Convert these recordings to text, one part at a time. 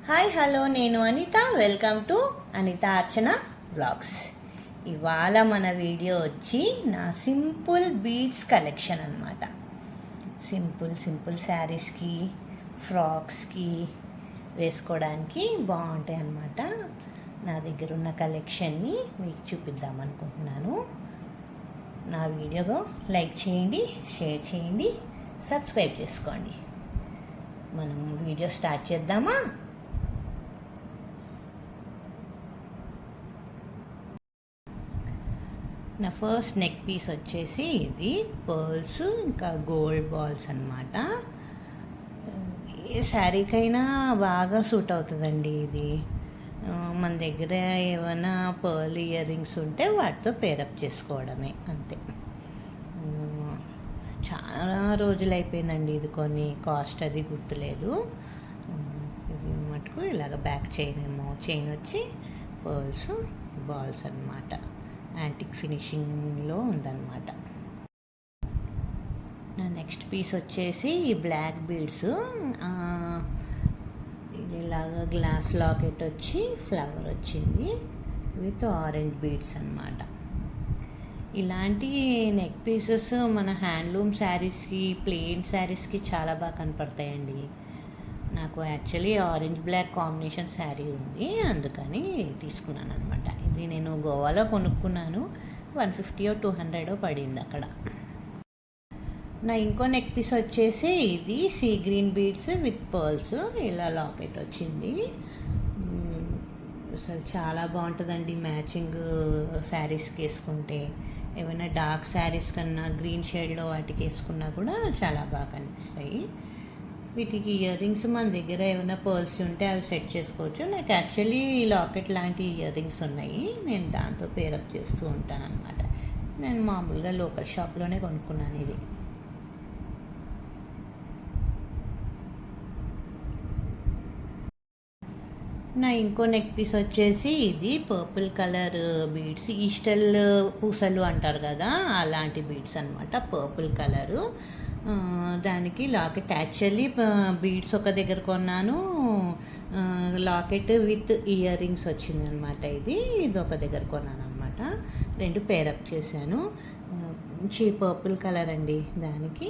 Hi hello నేను Anitha. Welcome to Anitha Archana blogs. ఇవాళ మన వీడియో వచ్చి నా సింపుల్ బీడ్స్ కలెక్షన్ అనమాట. సింపుల్ శారీస్కి, ఫ్రాక్స్కి వేసుకోవడానికి బాగుంటాయి అన్నమాట. నా దగ్గర ఉన్న కలెక్షన్ని మీకు చూపిద్దాం అనుకుంటున్నాను. నా వీడియో లైక్ చేయండి, షేర్ చేయండి, సబ్స్క్రైబ్ చేసుకోండి. మనం వీడియో స్టార్ట్ చేద్దామా? నా ఫస్ట్ నెక్ పీస్ వచ్చేసి ఇది పర్ల్స్ ఇంకా గోల్డ్ బాల్స్ అనమాట. ఏ శారీకైనా బాగా సూట్ అవుతుందండి ఇది. మన దగ్గర ఏమైనా పర్ల్ ఇయర్ రింగ్స్ ఉంటే వాటితో పేరప్ చేసుకోవడమే అంతే. చాలా రోజులు అయిపోయిందండి ఇది కొన్ని, కాస్ట్ అది గుర్తులేదు. ఇది మటుకు ఇలాగ బ్యాక్ చైన్ వచ్చి పర్ల్స్ బాల్స్ అనమాట. యాంటిక్ ఫినిషింగ్లో ఉందన్నమాట. నా నెక్స్ట్ పీస్ వచ్చేసి ఈ బ్లాక్ బీడ్స్. ఇలాగా గ్లాస్ లాకెట్ వచ్చి ఫ్లవర్ వచ్చింది విత్ ఆరెంజ్ బీడ్స్ అనమాట. ఇలాంటి నెక్ పీసెస్ మన హ్యాండ్లూమ్ శారీస్కి, ప్లెయిన్ శారీస్కి చాలా బాగా కనపడతాయండి. నాకు actually orange black combination sari ఉంది, అందుకని తీసుకున్నాను అనమాట. ఇది నేను గోవాలో కొనుక్కున్నాను. 150 or 200 పడింది అక్కడ. నా ఇంకో నెక్ పీస్ వచ్చేసి ఇది sea green beads with pearls. ఇలా లాకెట్ వచ్చింది. అసలు చాలా బాగుంటుందండి మ్యాచింగ్ శారీస్కి వేసుకుంటే. ఏమైనా డార్క్ శారీస్ కన్నా గ్రీన్ షేడ్లో వాటికి వేసుకున్నా కూడా చాలా బాగా కనిపిస్తాయి. వీటికి ఇయర్ రింగ్స్ మన దగ్గర ఏమైనా పర్ల్స్ ఉంటే అవి సెట్ చేసుకోవచ్చు. నాకు యాక్చువల్లీ లాకెట్ లాంటి ఇయర్ రింగ్స్ ఉన్నాయి, నేను దాంతో పేరప్ చేస్తూ ఉంటాను అనమాట. నేను మామూలుగా లోకల్ షాప్లోనే కొనుక్కున్నాను ఇది. నా ఇంకో నెక్ పీస్ వచ్చేసి ఇది పర్పుల్ కలర్ బీడ్స్, ఈస్టల్ పూసలు అంటారు కదా, అలాంటి బీడ్స్ అనమాట. పర్పుల్ కలరు, దానికి లాకెట్ యాక్చువల్లీ బీడ్స్ ఒక దగ్గర కొన్నాను, లాకెట్ విత్ ఇయర్ రింగ్స్ వచ్చిందనమాట. ఇది ఒక దగ్గర కొన్నాను అనమాట. రెండు పేరప్ చేశాను. మంచి పర్పుల్ కలర్ అండి. దానికి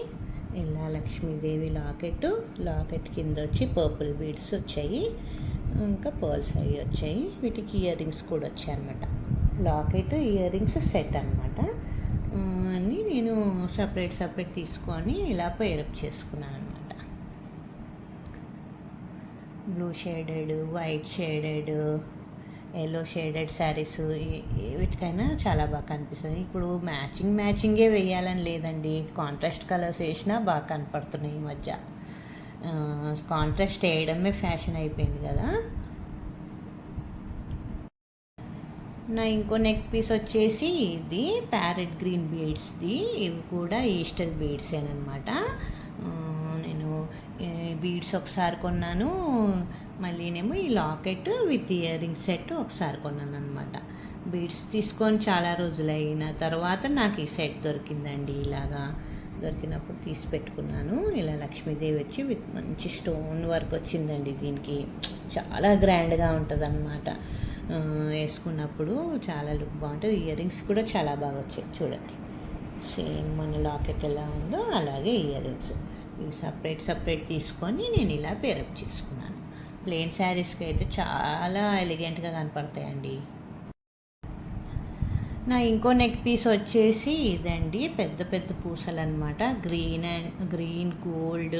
ఇలా లక్ష్మీదేవి లాకెట్ కింద వచ్చి పర్పుల్ బీడ్స్ వచ్చాయి, ఇంకా పర్ల్స్ అవి వచ్చాయి. వీటికి ఇయర్ రింగ్స్ కూడా వచ్చాయి అనమాట. లాకెట్ ఇయర్ రింగ్స్ సెట్ అనమాట. అన్నీ నేను సపరేట్ తీసుకొని ఇలా పేరప్ చేసుకున్నాను అనమాట. Blue shaded, white shaded, yellow shaded saris వీటికైనా చాలా బాగా కనిపిస్తుంది. ఇప్పుడు మ్యాచింగే వేయాలని లేదండి, కాంట్రాస్ట్ కలర్స్ వేసినా బాగా కనపడుతున్నాయి ఈ మధ్య. కాంట్రాస్ట్ వేయడమే ఫ్యాషన్ అయిపోయింది కదా. నా ఇంకో నెక్ పీస్ వచ్చేసి ఇది ప్యారెట్ గ్రీన్ బీడ్స్ది. ఇవి కూడా ఈస్టర్ బీడ్స్ అనమాట. నేను బీడ్స్ ఒకసారి కొన్నాను, మళ్ళీనేమో ఈ locket with ear ring set ఒకసారి కొన్నాను అనమాట. బీడ్స్ తీసుకొని చాలా రోజులైన తర్వాత నాకు ఈ సెట్ దొరికిందండి. ఇలాగా దొరికినప్పుడు తీసి పెట్టుకున్నాను. ఇలా లక్ష్మీదేవి వచ్చి విత్ మంచి స్టోన్ వర్క్ వచ్చిందండి. దీనికి చాలా గ్రాండ్గా ఉంటుంది అన్నమాట. వేసుకున్నప్పుడు చాలా లుక్ బాగుంటుంది. ఇయర్ రింగ్స్ కూడా చాలా బాగా వచ్చాయి చూడండి. సేమ్ మన లాకెట్ ఎలా ఉందో అలాగే ఇయర్ రింగ్స్. ఇవి సపరేట్ తీసుకొని నేను ఇలా పేరప్ చేసుకున్నాను. ప్లెయిన్ శారీస్కి అయితే చాలా ఎలిగెంట్గా కనపడతాయండి. నా ఇంకో నెక్ పీస్ వచ్చేసి ఇదండి, పెద్ద పూసలు అనమాట. గ్రీన్ గోల్డ్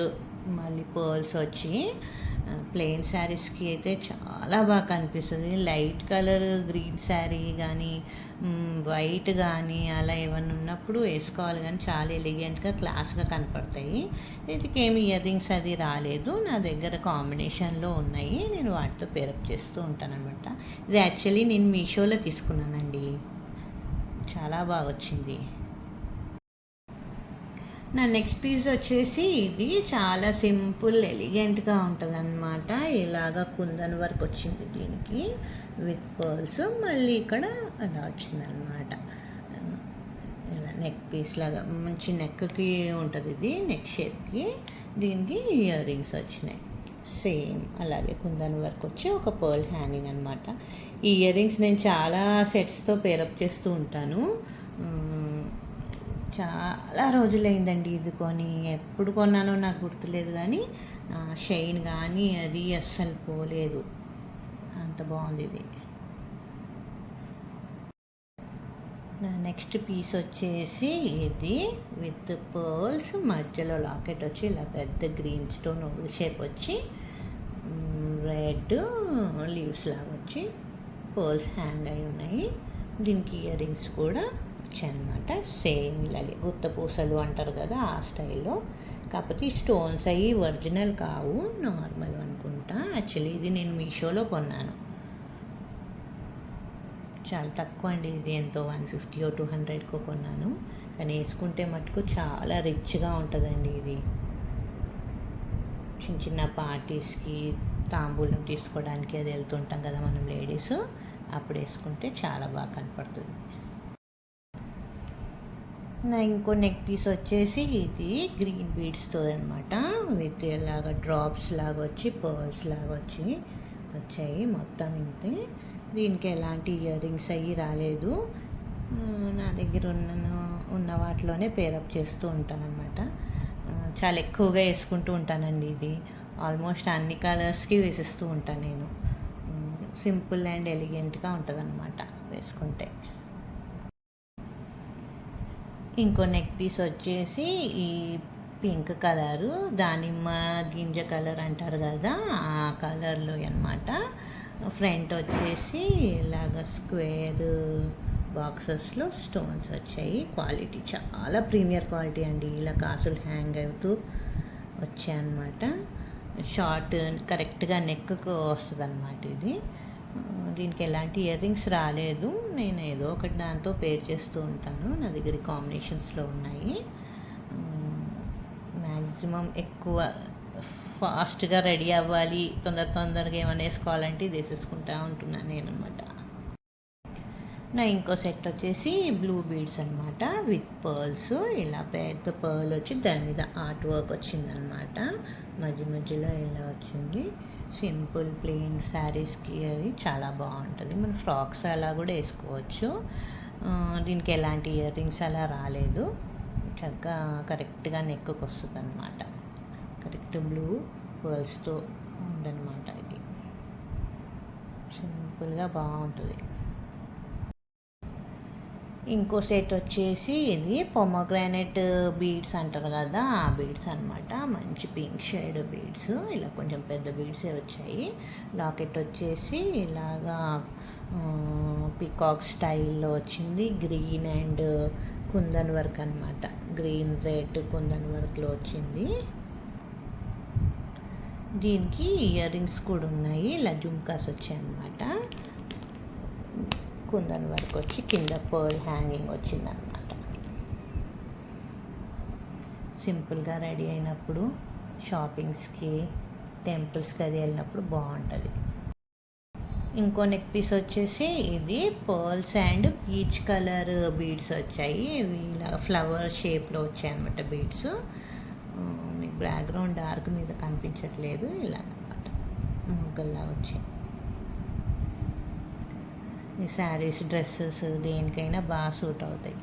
మళ్ళీ పర్ల్స్ వచ్చి ప్లెయిన్ శారీస్కి అయితే చాలా బాగా కనిపిస్తుంది. లైట్ కలర్ గ్రీన్ శారీ కానీ వైట్ కానీ అలా ఏమన్నా ఉన్నప్పుడు వేసుకోవాలి, కానీ చాలా ఎలిగెంట్గా క్లాస్గా కనపడతాయి. వీటికి ఏమి ఇయర్ రింగ్స్ అది రాలేదు, నా దగ్గర కాంబినేషన్లో ఉన్నాయి. నేను వాటితో పేరప్ చేస్తూ ఉంటాను అనమాట. ఇది యాక్చువల్లీ నేను మీషోలో తీసుకున్నానండి, చాలా బాగా వచ్చింది. నా నెక్స్ట్ పీస్ వచ్చేసి ఇది చాలా సింపుల్ ఎలిగెంట్గా ఉంటుంది అనమాట. ఇలాగా కుందన్ వర్క్ వచ్చింది దీనికి విత్ పర్ల్స్. మళ్ళీ ఇక్కడ అలా వచ్చిందనమాట. ఇలా నెక్ పీస్ లాగా మంచి నెక్కి ఉంటుంది ఇది, నెక్ షేప్కి. దీనికి ఇయర్ రింగ్స్ వచ్చినాయి. సేమ్ అలాగే కుందన్ వర్క్ వచ్చి ఒక పర్ల్ హ్యాంగింగ్ అనమాట. ఈ ఇయర్ రింగ్స్ నేను చాలా సెట్స్తో పేరప్ చేస్తూ ఉంటాను. చాలా రోజులైందండి ఇది కొని. ఎప్పుడు కొన్నానో నాకు గుర్తులేదు, కానీ షైన్ కానీ అది అస్సలు పోలేదు. అంత బాగుంది ఇది. నా నెక్స్ట్ పీస్ వచ్చేసి ఇది విత్ పర్ల్స్, మధ్యలో లాకెట్ వచ్చి ఇలా పెద్ద గ్రీన్ స్టోన్ ఓవల్ షేప్ వచ్చి రెడ్ లీవ్స్ లాగా వచ్చి పర్ల్స్ హ్యాంగ్ అయి ఉన్నాయి. దీనికి ఇయర్ రింగ్స్ కూడా వచ్చాయన్నమాట. సేమ్ ఇలాగే గుత్త పూసలు అంటారు కదా ఆ స్టైల్లో. కాకపోతే ఈ స్టోన్స్ అవి ఒరిజినల్ కావు, నార్మల్ అనుకుంటా. యాక్చువల్లీ ఇది నేను మీషోలో కొన్నాను. చాలా తక్కువ అండి, ఇది ఎంతో 150 200 కొన్నాను. కానీ వేసుకుంటే మటుకు చాలా రిచ్గా ఉంటుందండి ఇది. చిన్న చిన్న పార్టీస్కి తాంబూలం తీసుకోవడానికి అది వెళ్తుంటాం కదా మనం లేడీస్, అప్పుడు వేసుకుంటే చాలా బాగా కనపడుతుంది. నా ఇంకో నెక్ పీస్ వచ్చేసి ఇది గ్రీన్ బీడ్స్తో అనమాట. విత్ ఇలాగా డ్రాప్స్ లాగా వచ్చి పర్ల్స్ లాగా వచ్చాయి మొత్తం ఇంతే. దీనికి ఎలాంటి ఇయర్ రింగ్స్ అయ్యి రాలేదు. నా దగ్గర ఉన్న వాటిలోనే పేరప్ చేస్తూ ఉంటానన్నమాట. చాలా ఎక్కువగా వేసుకుంటూ ఉంటానండి ఇది. ఆల్మోస్ట్ అన్ని కలర్స్కి వేసిస్తూ ఉంటాను నేను. సింపుల్ అండ్ ఎలిగెంట్గా ఉంటుంది అన్నమాట వేసుకుంటే. ఇంకో నెక్ పీస్ వచ్చేసి ఈ పింక్ కలరు, దానిమ్మ గింజ కలర్ అంటారు కదా ఆ కలర్లో అన్నమాట. ఫ్రంట్ వచ్చేసి ఇలాగ స్క్వేర్ బాక్సెస్లో స్టోన్స్ వచ్చాయి. క్వాలిటీ చాలా ప్రీమియర్ క్వాలిటీ అండి. ఇలా కాసులు హ్యాంగ్ అవుతూ వచ్చాయన్నమాట. షార్ట్ కరెక్ట్గా నెక్కు వస్తుంది అన్నమాట ఇది. దీనికి ఎలాంటి ఇయర్ రింగ్స్ రాలేదు. నేను ఏదో ఒకటి దాంతో పేర్ చేస్తూ ఉంటాను. నా దగ్గర కాంబినేషన్స్లో ఉన్నాయి. మ్యాక్సిమం ఎక్కువ ఫాస్ట్గా రెడీ అవ్వాలి, తొందరగా ఏమైనా వేసుకోవాలంటే ఇది వేసేసుకుంటూ ఉంటున్నాను నేను అనమాట. నా ఇంకో సెట్ వచ్చేసి బ్లూ బీడ్స్ అనమాట విత్ పర్ల్స్. ఇలా పెద్ద పర్ల్ వచ్చి దాని మీద ఆర్ట్ వర్క్ వచ్చిందనమాట. మధ్యలో ఇలా వచ్చింది. సింపుల్ ప్లెయిన్ శారీస్కి అది చాలా బాగుంటుంది. మన ఫ్రాక్స్ అలా కూడా వేసుకోవచ్చు. దీనికి ఎలాంటి ఇయర్ రింగ్స్ అలా రాలేదు. చక్కగా కరెక్ట్గా నెక్కు వస్తుంది అనమాట. కరెక్ట్ బ్లూ పర్ల్స్తో ఉందన్నమాట. ఇది సింపుల్గా బాగుంటుంది. ఇంకో సెట్ వచ్చేసి ఇది పొమోగ్రానైట్ బీడ్స్ అంటారు కదా ఆ బీడ్స్ అనమాట. మంచి పింక్ షేడ్ బీడ్స్, ఇలా కొంచెం పెద్ద బీడ్సే వచ్చాయి. లాకెట్ వచ్చేసి ఇలాగా పికాక్ స్టైల్లో వచ్చింది. గ్రీన్ అండ్ కుందన్ వర్క్ అనమాట. గ్రీన్ రెడ్ కుందన్ వర్క్లో వచ్చింది. దీనికి ఇయర్ రింగ్స్ కూడా ఉన్నాయి. ఇలా జుమ్కాస్ వచ్చాయి అన్నమాట. కుందన్ వర్క్ వచ్చి కింద పర్ల్ హ్యాంగింగ్ వచ్చిందనమాట. సింపుల్గా రెడీ అయినప్పుడు షాపింగ్స్కి టెంపుల్స్కి అది వెళ్ళినప్పుడు బాగుంటుంది. ఇంకో నెక్ పీస్ వచ్చేసి ఇది pearls and peach colour beads వచ్చాయి. ఇలా ఫ్లవర్ షేప్లో వచ్చాయి అనమాట బీడ్స్. మీకు బ్యాక్గ్రౌండ్ డార్క్ మీద కనిపించట్లేదు, ఇలాగనమాట ముగ్గల్లా వచ్చాయి. ఈ శారీస్ డ్రెస్సెస్ దేనికైనా బాగా సూట్ అవుతాయి.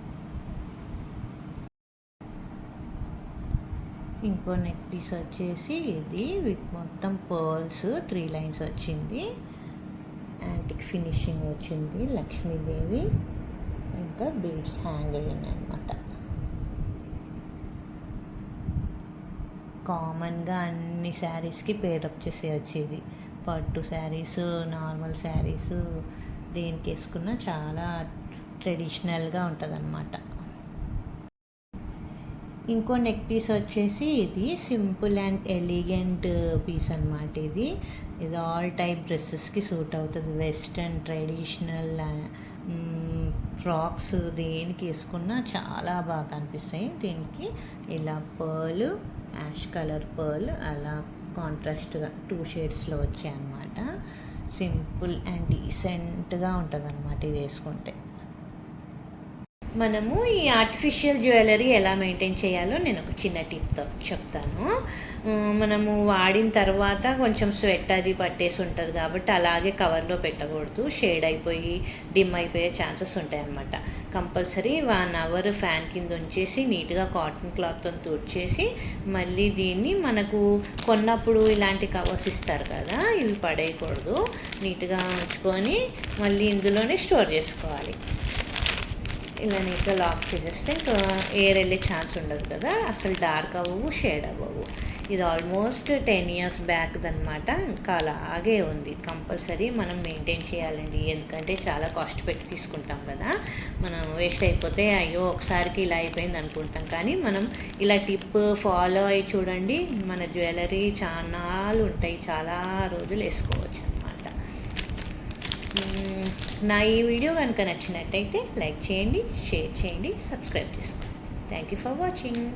ఇంకో నెక్ పీస్ వచ్చేసి ఇది విత్ మొత్తం పర్ల్స్ 3 లైన్స్ వచ్చింది. యాంటిక్ ఫినిషింగ్ వచ్చింది. లక్ష్మీదేవి ఇంకా బీడ్స్ హ్యాంగ్ అయ్యి ఉన్నాయి అన్నమాట. కామన్గా అన్ని శారీస్కి పేరప్ చేసేయచ్చు ఇది. పట్టు శారీస్, నార్మల్ శారీస్ దేనికి వేసుకున్నా చాలా ట్రెడిషనల్గా ఉంటుంది అన్నమాట. ఇంకో నెక్ పీస్ వచ్చేసి ఇది సింపుల్ అండ్ ఎలిగెంట్ పీస్ అనమాట. ఇది ఆల్ టైప్ డ్రెస్సెస్కి సూట్ అవుతుంది. వెస్ట్రన్, ట్రెడిషనల్, ఫ్రాక్స్ దేనికి వేసుకున్నా చాలా బాగా కనిపిస్తాయి. దీనికి ఇలా పర్ల్, యాష్ కలర్ పర్ల్ అలా కాంట్రాస్ట్గా 2 షేడ్స్లో వచ్చాయి అన్నమాట. సింపుల్ అండ్ డీసెంట్గా ఉంటుంది అన్నమాట ఇది వేసుకుంటే. మనము ఈ ఆర్టిఫిషియల్ జ్యువెలరీ ఎలా మెయింటైన్ చేయాలో నేను ఒక చిన్న టిప్తో చెప్తాను. మనము వాడిన తర్వాత కొంచెం స్వెట్ అది పట్టేసి ఉంటుంది కాబట్టి అలాగే కవర్లో పెట్టకూడదు. షేడ్ అయిపోయి డిమ్ అయిపోయే ఛాన్సెస్ ఉంటాయి అన్నమాట. కంపల్సరీ 1 అవర్ ఫ్యాన్ కింద ఉంచేసి నీట్గా కాటన్ క్లాత్తో తుడిచేసి మళ్ళీ దీన్ని మనకు కొన్నప్పుడు ఇలాంటి కవర్స్ ఇస్తారు కదా, ఇవి పడేయకూడదు. నీట్గా ఉంచుకొని మళ్ళీ ఇందులోనే స్టోర్ చేసుకోవాలి. ఇలా నీట్గా లాక్ చేసేస్తే ఇంకా ఎయిర్ వెళ్ళే ఛాన్స్ ఉండదు కదా, అసలు డార్క్ అవ్వవు, షేడ్ అవ్వవు. ఇది ఆల్మోస్ట్ 10 years బ్యాక్ది అనమాట. ఇంకా అలాగే ఉంది. కంపల్సరీ మనం మెయింటైన్ చేయాలండి, ఎందుకంటే చాలా కాస్ట్ పెట్టి తీసుకుంటాం కదా. మనం వేస్ట్ అయిపోతే అయ్యో ఒకసారికి ఇలా అయిపోయింది అనుకుంటాం, కానీ మనం ఇలా టిప్ ఫాలో అయ్యి చూడండి, మన జ్యువెలరీ చాలా ఉంటాయి, చాలా రోజులు వేసుకోవచ్చు అనమాట. నా ఈ వీడియో కనుక నచ్చినట్టయితే లైక్ చేయండి, షేర్ చేయండి, సబ్స్క్రైబ్ చేసుకోండి. Thank you for watching.